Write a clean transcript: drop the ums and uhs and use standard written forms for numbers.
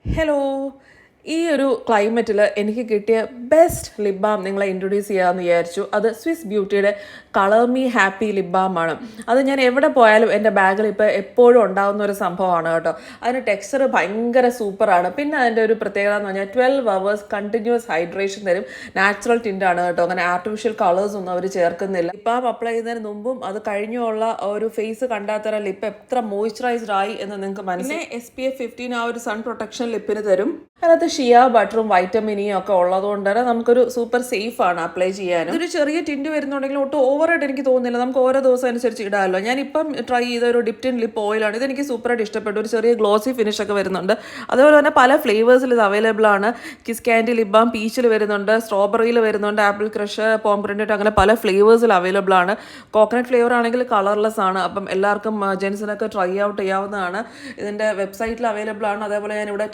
Hello. ഈ ഒരു ക്ലൈമറ്റിൽ എനിക്ക് കിട്ടിയ ബെസ്റ്റ് ലിപ് ബാം നിങ്ങളെ ഇൻട്രൊഡ്യൂസ് ചെയ്യാമെന്ന് വിചാരിച്ചു. അത് സ്വിസ് ബ്യൂട്ടിയുടെ colour me happy lip balm ആണ്. അത് ഞാൻ എവിടെ പോയാലും എൻ്റെ ബാഗിൽ ഇപ്പോൾ എപ്പോഴും ഉണ്ടാകുന്ന ഒരു സംഭവമാണ് കേട്ടോ. അതിന് ടെക്സ്ചർ ഭയങ്കര സൂപ്പറാണ്. പിന്നെ അതിൻ്റെ ഒരു പ്രത്യേകത എന്ന് പറഞ്ഞാൽ 12 hours കണ്ടിന്യൂസ് ഹൈഡ്രേഷൻ തരും. നാച്ചുറൽ ടിൻ്റാണ് കേട്ടോ. അങ്ങനെ ആർട്ടിഫിഷ്യൽ കളേഴ്സ് ഒന്നും അവർ ചേർക്കുന്നില്ല. ലിപ് ബാം അപ്ലൈ ചെയ്യുന്നതിന് മുമ്പും അത് കഴിഞ്ഞുള്ള ഒരു ഫേസ് കണ്ടാൽ തരം ലിപ്പ് എത്ര മോയ്സ്ചറൈസ്ഡ് ആയി എന്ന് നിങ്ങൾക്ക് മനസ്സിലായി. SPF 15 ആ ഒരു സൺ പ്രൊട്ടക്ഷൻ ലിപ്പിന് തരും. അതിനകത്ത് ഷിയ ബട്ടറും വൈറ്റമിനിയും ഒക്കെ ഉള്ളതുകൊണ്ട് തന്നെ നമുക്കൊരു സൂപ്പർ സേഫ് ആണ് അപ്ലൈ ചെയ്യാനും. ഒരു ചെറിയ ടിൻറ്റ് വരുന്നുണ്ടെങ്കിൽ ഒട്ടും ഓവറായിട്ട് എനിക്ക് തോന്നുന്നില്ല. നമുക്ക് ഓരോ ദിവസം അനുസരിച്ച് ഇടാമല്ലോ. ഞാനിപ്പം ട്രൈ ചെയ്ത ഒരു ഡിപ്റ്റിൻ ലിപ്പ് ഓയിലാണ്. ഇതെനിക്ക് സൂപ്പറായിട്ട് ഇഷ്ടപ്പെട്ടു. ഒരു ചെറിയ ഗ്ലോസി ഫിനിഷ് ഒക്കെ വരുന്നുണ്ട്. അതുപോലെ തന്നെ പല ഫ്ലേവേഴ്സിൽ ഇത് അവൈലബിൾ ആണ്. കിസ് ക്യാൻഡി ലിപ് ബാം പീച്ചിൽ വരുന്നുണ്ട്, സ്ട്രോബെറിയിൽ വരുന്നുണ്ട്, ആപ്പിൾ ക്രഷ്, പോംഗ്രനേറ്റ്, അങ്ങനെ പല ഫ്ലേവേഴ്സിൽ അവൈലബിൾ ആണ്. കോക്കനട്ട് ഫ്ലേവർ ആണെങ്കിൽ കളർലെസ് ആണ്. അപ്പം എല്ലാവർക്കും ജെൻസിനൊക്കെ ട്രൈ ഔട്ട് ചെയ്യാവുന്നതാണ്. ഇതിൻ്റെ വെബ്സൈറ്റിൽ അവൈലബിൾ ആണ്. അതേപോലെ ഞാനിവിടെ